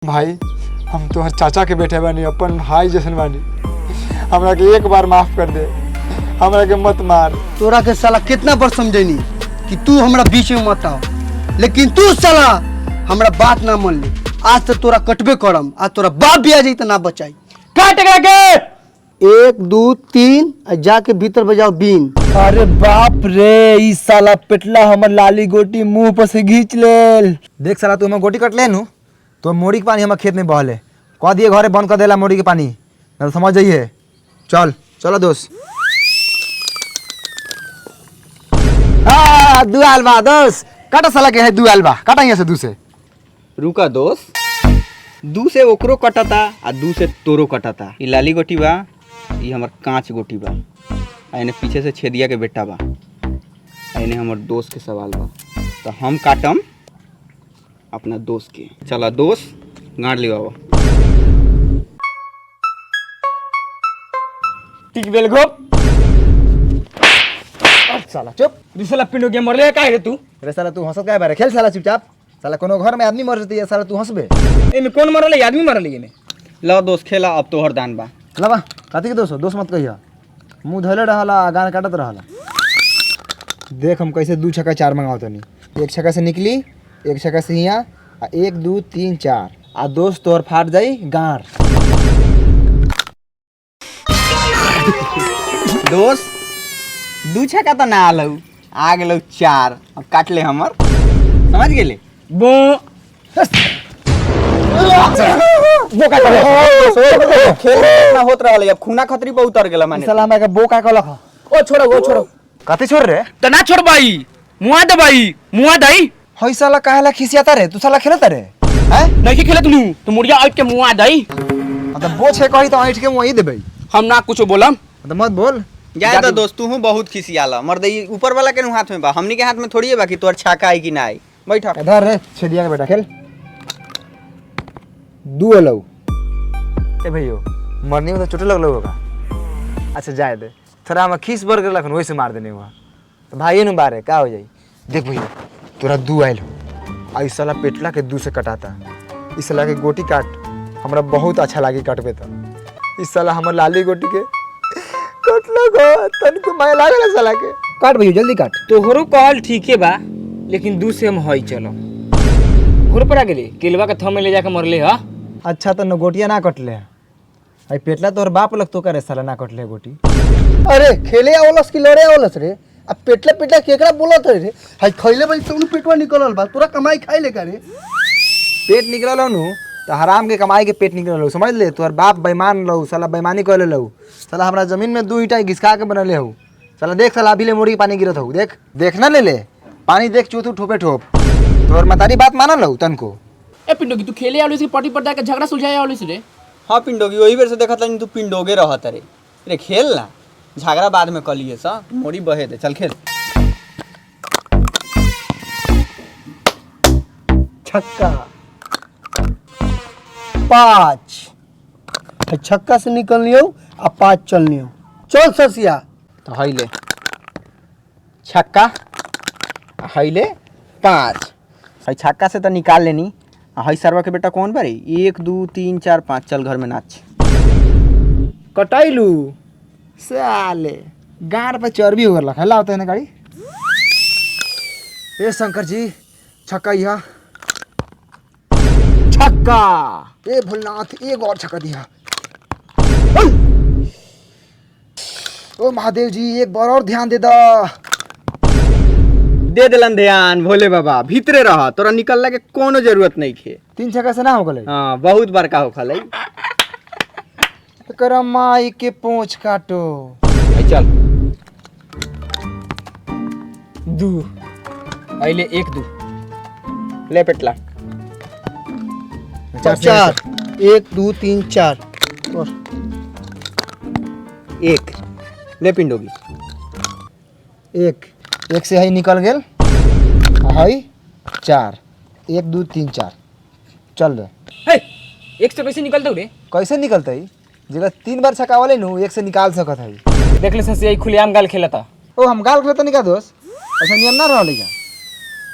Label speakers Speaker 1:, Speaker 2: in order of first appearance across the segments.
Speaker 1: भाई हम तो हर चाचा के बेटे बानी, अपन भाई जैसन बानी, हमरा के एक बार माफ कर दे, हमरा के मत मार।
Speaker 2: तोरा के साला कितना बार समझैनी कि तू हमरा बीच में मत आओ, लेकिन तू साला हमरा बात ना मान ले। आज तो तोरा कटबे करम, आज तोरा बाप भी आ जाई तो ना बचाई। काट के 1 2 3 जाके भीतर बजाओ बीन।
Speaker 3: अरे बाप रे, ई साला पेटला हमर लाली गोटी मुंह पर से घींच लेल। देख साला तू हमर गोटी कट ले नु तो मोड़ी के पानी हमर खेत में बहले, कह दिए घरे बंद कर देला मोड़ी के पानी, ना समझ जाइए। चल चलो दोस्त। हाँ दुआल बा दोस्त, काटा साला के है दुआल बा, काटा यहाँ से दू से।
Speaker 4: रुका दोस्त, दू से ओकरो कटता आ दू से तोरो कटता। ई लाली गोटी बा, ई हमर कांच गोटी बा, आ इने पीछे से छेदिया के बेटा बा, आ इने हमर दोस्त के सवाल बा। तो हम काटम अपना दोस्त के। चला दोस्त गाड़ लियो।
Speaker 5: ठीक बेल घोप
Speaker 3: साला चुप।
Speaker 5: दूसरा पिंडो के मरले काहे रे तू?
Speaker 3: अरे साला तू हंसत काहे बारे? खेल साला चुपचाप। साला कोनो घर में आदमी मर जती है, साला तू हंसबे।
Speaker 5: एमे कौन मरले? आदमी मरले एमे।
Speaker 4: लो दोस्त खेला, अब तोहर दान बा।
Speaker 3: लबा काती के दोस्त दोस्त मत कहिया, मुंह धोले रहला गान काटत रहला। देख हम कैसे 2 छक्का 4 मंगाओ तनी। 1 छक्का से निकली, 1 छक्का से हिया, 1 2 3 4 आ दोस्त तोर फाट जाई गार।
Speaker 4: दोस्त 2 छक्का तो ना आलू, आ गेलौ 4। अब काट ले हमर, समझ गेले?
Speaker 5: बो
Speaker 3: वो का करे
Speaker 4: खेल कितना होत रहले, अब खूना खतरी पे उतर गेला माने।
Speaker 3: साला मैं के बो का कहलक।
Speaker 5: ओ छोड़ो
Speaker 3: काती छोड़ रे?
Speaker 5: त ना छोड़ भाई, मुआ दे भाई, मुआ दई।
Speaker 3: हई साला काहेला खिसियाता रे? तू साला खेलता रे हैं?
Speaker 5: नहीं खेले तू मुड़िया आइट के मुआ दई।
Speaker 3: मतलब बो छे कही तो ऐठ के वही देबे।
Speaker 5: हम ना कुछ बोलम,
Speaker 3: मतलब मत बोल।
Speaker 4: जाए तो दोस्त, तू हूँ बहुत खिसियाला। मर्द ऊपर वाला के हाथ में बा, हमनी के हाथ में थोड़ी है बा कि तोर छाका आई कि ना आई। बैठा
Speaker 3: इधर रे छेदिया के बेटा खेल। 2 अलौ ए भैयो, मरनी में तो चोट लगलो होगा। अच्छा जाए दे, थोड़ा हम खीस बर के लखन वैसे मार देने हुआ तो भाई नु बारे का हो जाई। देख भैया तोरा 2 आइल हो, इस साला पेटला के 2 से कटाता। इस साला के गोटी काट, हमरा बहुत अच्छा लागी काटबे तो। इस साला हमर लाली गोटी के कटलो गो, तनको माय लागल साला के। काट भैया जल्दी काट।
Speaker 5: तोहरो कहल ठीके बा, लेकिन 2 से हम हई चलो। घोर पर आ गेली, केलवा के थम में ले जाके मरले हा।
Speaker 3: अच्छा तो गोटिया ना कटले आई पेटला तोर बाप लगतो करे साला ना कटले गोटी।
Speaker 2: अरे खेले आवलस कि लड़े आवलस रे? अब पेटला पेटला केकरा बोलत रे? हाय खइले बल तो पेटवा निकलल बा, तोरा कमाई खाई ले का रे?
Speaker 3: पेट निकलल नु तो हराम के कमाई के पेट निकलल, समझ ले। तोर बाप बेईमान लहू, साला बेईमानी कर लेलहू। साला हमरा जमीन में 2 ईंटा घिसका के बनले हूँ। साला देख साला अभी ले मोड़ी के पानी गिरत हूँ। देख देख ना ले पानी, देख चूतू ठोपे ठोप। तोर मतारी बात मानल हूँ तनको।
Speaker 5: ए पिंडो की तू खेले आवलिस कि पार्टी पर जाके झगड़ा सुलझाए आवलिस रे?
Speaker 4: हाँ पिंडोगी, वही बेर से देखत तू पिंडोगे रहत रे। रे खेल ना, झगड़ा बाद में कलिए सा, मोड़ी बहे दे। चल खेल।
Speaker 2: छक्का 5 छक्का से निकल लियो आ 5 चल लियो। चल ससिया
Speaker 4: तो हई ले छक्का, हई ले 5। हई छक्का से तो निकाल लेनी। हई सरवा के बेटा कौन बारी? 1 2 3 4 5। चल घर में नाच।
Speaker 3: कटाइलू साले गार पे चर्बी हो गला। हला होता है ना गाड़ी। ए शंकर जी छक्का यह छक्का। ए भोलनाथ एक और छक्का दिया। ओ महादेव जी एक बार और ध्यान दे दा।
Speaker 4: दे दिलन ध्यान भोले बाबा, भीतरे रहा, तोरा निकलने के कोनो जरूरत नहीं खे।
Speaker 3: 3 छक्का से ना हो गले।
Speaker 4: हाँ बहुत बड़का हो खलै।
Speaker 3: कर माई के पूंछ काटो।
Speaker 4: चल
Speaker 5: 2 आइले 1 2
Speaker 4: ले पेटला।
Speaker 2: 4 1 2 3 4 और
Speaker 4: 1 ले पिंडोगी।
Speaker 3: 1 से हई निकल गेल। हई 4 1 2 3 4 चल रे।
Speaker 5: हे 1 से कैसे निकलते रे?
Speaker 3: कैसे निकलते? जगह 3 बार छक्का वाले नु 1 से निकाल सकत है।
Speaker 5: देख ले ससिया खुलेआम गाल खेलता।
Speaker 3: ओ हम गाल खेलता नहीं का दोस्त? ऐसा नियम ना रहले क्या?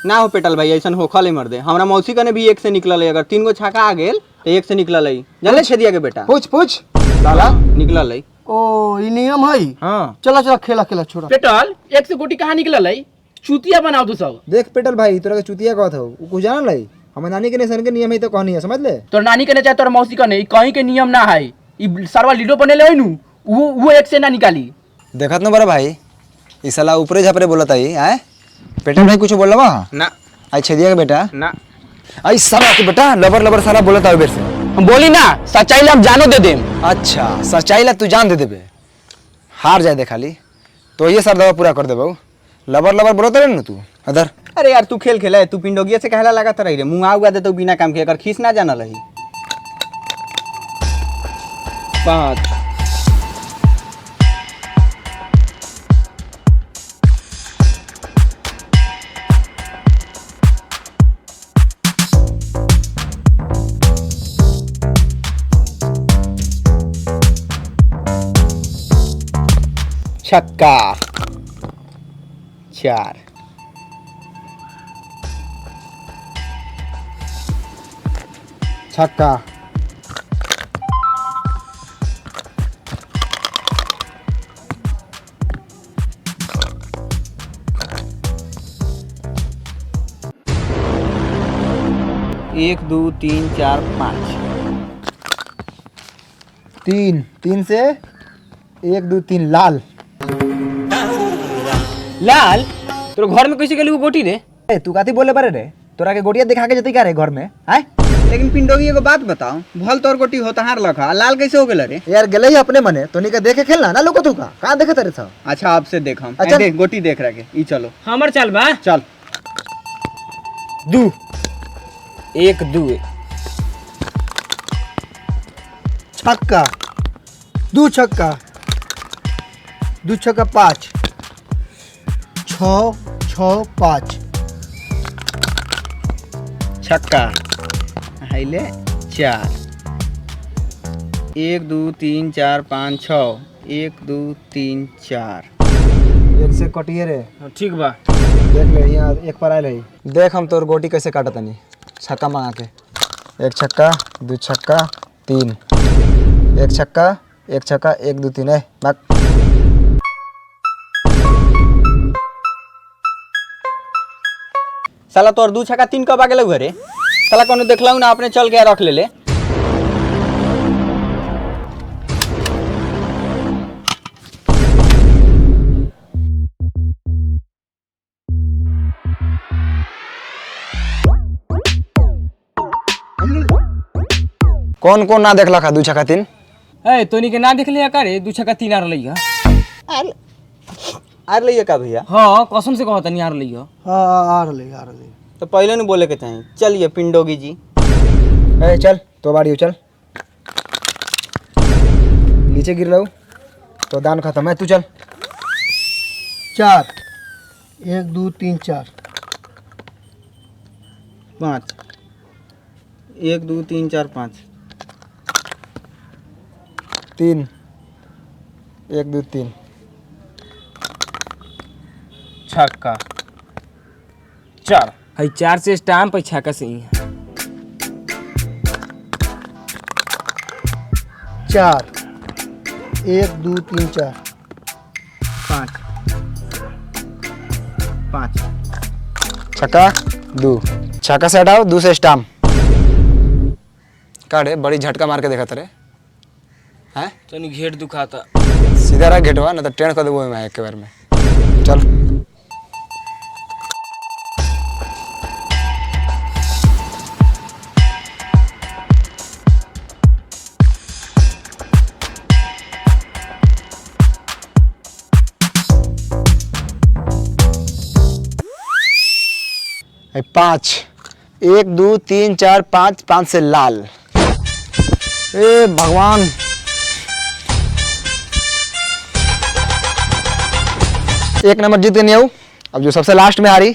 Speaker 4: ना हो पेटल भाई, ऐसा हो खले मर दे। हमरा मौसी कने भी 1 से निकलल है। अगर 3 गो छक्का आ गेल तो एक से निकला लई जाने छेदिया के बेटा
Speaker 3: पूछ पूछ साला।
Speaker 4: निकला लई।
Speaker 2: ओ ये नियम है।
Speaker 3: हाँ
Speaker 2: चला चला खेला खेला छोड़ा।
Speaker 5: पेटल एक से गोटी कहाँ निकल लाई चूतिया बनाओ तू सब।
Speaker 3: देख पेटल भाई तोरा के चुतिया कहत हो कुछ जान लाई हमारे नानी के निशान के नियम है तो कहनी है समझ ले।
Speaker 5: तोर नानी के नहीं चाहे तोर मौसी का नहीं कहीं के नियम ना है ई सरवा लीडो बने ले नु वो एक से ना निकाली।
Speaker 3: देखत न बड़ा भाई ई साला ऊपरे झापरे बोलत आई आए पेटल भाई कुछ बोलवा
Speaker 4: ना
Speaker 3: आई छेदिया के बेटा
Speaker 4: ना
Speaker 3: आई साला के बेटा लबर लबर साला बोलत आवे बेर से।
Speaker 5: हम बोली ना सच्चाई ला हम जानो दे देम।
Speaker 3: अच्छा सच्चाई ला तू जान दे देबे हार जाए दे खाली तो ये सर दवा पूरा कर दे बाबू लबर लबर बोलत रहे न तू अदर।
Speaker 4: अरे यार तू खेल खेला है तू पिंडोगिया से कहला लगा रही रे मुँह आउगा दे तो बिना काम के कर खींच ना जाना लही।
Speaker 5: 5
Speaker 4: छक्का 4
Speaker 3: छक्का
Speaker 4: 1 2 3 4 5
Speaker 3: 3 3 से 1 2 3 लाल।
Speaker 5: लाल तोर घर में कैसे गेली वो गोटी रे।
Speaker 3: ए तू काती बोले बारे रे तोरा के गोटिया दिखा के जती का रे घर में आए।
Speaker 4: लेकिन पिंडोगिया को बात बताओ भल तोर गोटी होता हार लखा लाल कैसे हो गेला रे।
Speaker 3: यार गेले ही अपने मने तो निका देखे खेलना ना लोको तू का कहां देखे तेरे था।
Speaker 4: अच्छा आपसे देख हम
Speaker 3: अच्छा।
Speaker 4: देख गोटी देख रहा के ई चलो
Speaker 5: हमर चल बा
Speaker 4: चल
Speaker 5: 2 1 2
Speaker 2: छक्का 2 छक्का 2 छक्का 5 6 6 5
Speaker 4: छक्का हाइले 4 1 2 3 4 5 6 1 2 3 4
Speaker 3: एक से कटिए रे
Speaker 5: ठीक बा।
Speaker 3: देख ले यहाँ एक पर आए रही देख हम तोर गोटी कैसे काटत नहीं छक्का मांगा के 1 छक्का 2 छक्का 3 1 छक्का 1 2 3 है बाक।
Speaker 4: साला तोर 2 छक्का 3 कब आ गेलौ घरे साला कोनो देखलौ ना अपने चल के रख ले ले।
Speaker 3: कौन कौन ना देखला खा 2 छक्का 3
Speaker 5: ए तोनी के ना देख लिया करे 2 छक्का 3 आर लइया।
Speaker 4: आर लइए का भैया
Speaker 5: हां कसम से कहत नहीं आर लइया।
Speaker 2: हाँ आ रही
Speaker 4: तो पहले नहीं बोले के चाहिए। चलिए पिंडोगी जी
Speaker 3: ए चल तो बाड़ी चल नीचे गिर रहा तो दान खत्म है तू चल
Speaker 2: 4 1 2 3 4
Speaker 4: 5 1 2 3 4 5
Speaker 3: 3 1 2 3
Speaker 5: छक्का 4 है 4 से स्टैम्प है छक्का से ही
Speaker 2: 4 1 2 3 4
Speaker 4: 5 5
Speaker 3: छक्का 2 छक्का से हटाओ 2 से स्टाम काढ़े बड़ी झटका मार के देखा तेरे हैं
Speaker 5: तोनी घेट दुखाता
Speaker 3: सीधा रहा घेटवा ना तो ट्रेन कर देबो मैं एक बार में चल। ए 5 1 2 3 4 5 5 से लाल। ए भगवान एक नंबर जीत के नहीं आऊ अब जो सबसे लास्ट में हारी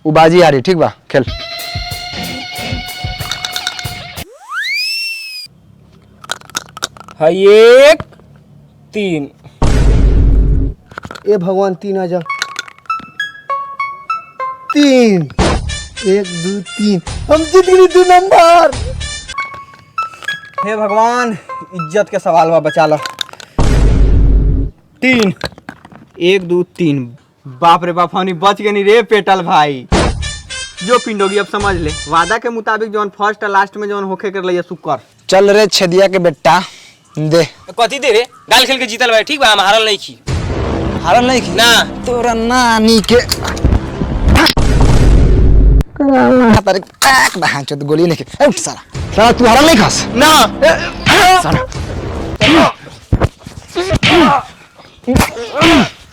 Speaker 3: वो बाजी हारी ठीक बा खेल।
Speaker 5: है 1 3
Speaker 2: ए भगवान 3 आ जा 3 1 2 3 हम जीत गए 2 नंबर।
Speaker 4: हे भगवान, इज्जत के सवाल बा, बचा लो। 3 1 2 3। बाप रे बाप, हमनी बच गए नहीं रे पेटल भाई। जो पिंडोगी अब समझ ले, वादा के मुताबिक जौन फर्स्ट लास्ट में जौन होखे कर लिया शुक्र।
Speaker 3: चल रे छेदिया के बेटा दे।
Speaker 5: कथी दे रे? गाल खेल के जीतल भाई, ठीक बा, हम हारल नहीं की।
Speaker 3: हारल नहीं की
Speaker 5: ना
Speaker 3: तोरा नानी के तारे एक बहन चोद गोली नहीं के उठ साला। साला तू हारल नहीं खास
Speaker 5: ना
Speaker 3: साला।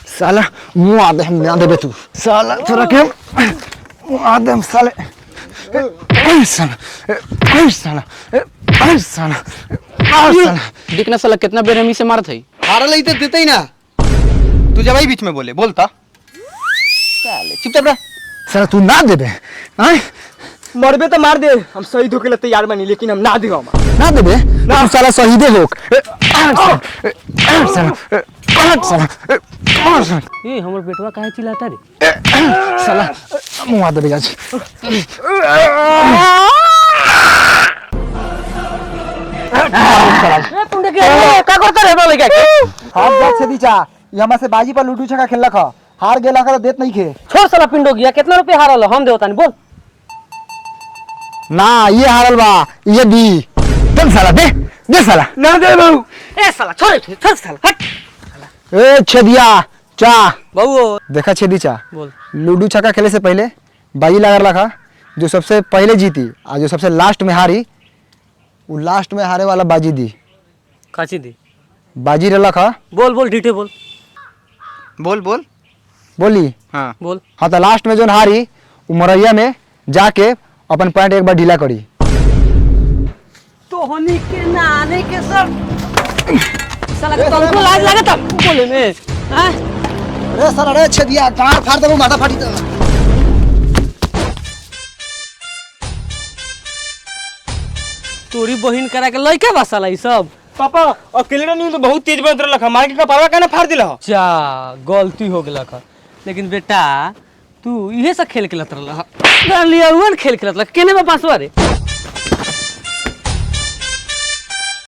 Speaker 3: साला मुंह आदे हम ना देबे तू साला तोरा के मुंह आदे हम साले। ऐ साला ऐ साला ऐ साला ऐ साला।
Speaker 6: देखना साला कितना बेरहमी से मारत है।
Speaker 2: हारल ही तो देते ही ना।
Speaker 4: तू जब बीच में बोले बोलता साले चुपचाप रह।
Speaker 3: साला तू ना देबे हैं?
Speaker 5: मरबे तो मार दे, हम शहीद होके लिए तैयार बनी, लेकिन हम ना देगा।
Speaker 3: ना देबे ना तू साला शहीदे होक। साला साला
Speaker 6: ए हमर बेटवा काहे चिल्लाता रे?
Speaker 3: साला मुंह देबे आज।
Speaker 6: ए तुमने का करता रे बाबा क्या?
Speaker 1: हाथ जात से दीचा ये हमरा से बाजी पर लूडू छक्का खेललक ह। हार गेला का तो देत नहीं खे।
Speaker 6: छोड़ साला पिंडो गया, कितना रुपए हारल हम देवतानी बोल।
Speaker 3: ना ये हारल बा, ये दी। चल साला दे साला।
Speaker 5: ना दे बहू।
Speaker 6: ए साला छोड़ साला हट।
Speaker 3: ए छेदिया चा
Speaker 6: बहू
Speaker 3: देखा छेदी चा
Speaker 6: बोल।
Speaker 3: लूडो छक्का खेले से पहले बाजी लगा रखा, जो सबसे पहले जीती और जो सबसे लास्ट में हारी वो लास्ट में हारे वाला बाजी दी।
Speaker 6: काची दी?
Speaker 3: बाजी रखा।
Speaker 6: बोल डीटे बोल
Speaker 4: बोल बोल
Speaker 3: बोली
Speaker 4: हाँ
Speaker 6: बोल।
Speaker 3: हाँ तो लास्ट में जो हारी वो मरैया में जाके अपन पैंट एक बार ढीला करी।
Speaker 6: तो होनी के नाने के सब साला के तुमको लाज लागत बोले में हैं?
Speaker 2: अरे साला रे छेदिया गांड फाड़ देबो, माथा फाटी तो।
Speaker 6: तोरी बहिन करा के लइका बा साला ई सब।
Speaker 5: पापा अकेले नहीं तो बहुत तेज बन रहा, मार के कपावा कहना फाड़ दिला।
Speaker 6: जा गलती हो गेला का। लेकिन बेटा तू इहे सब खेल के लत रहल। लिया खेल के लत केने में पासवा रे?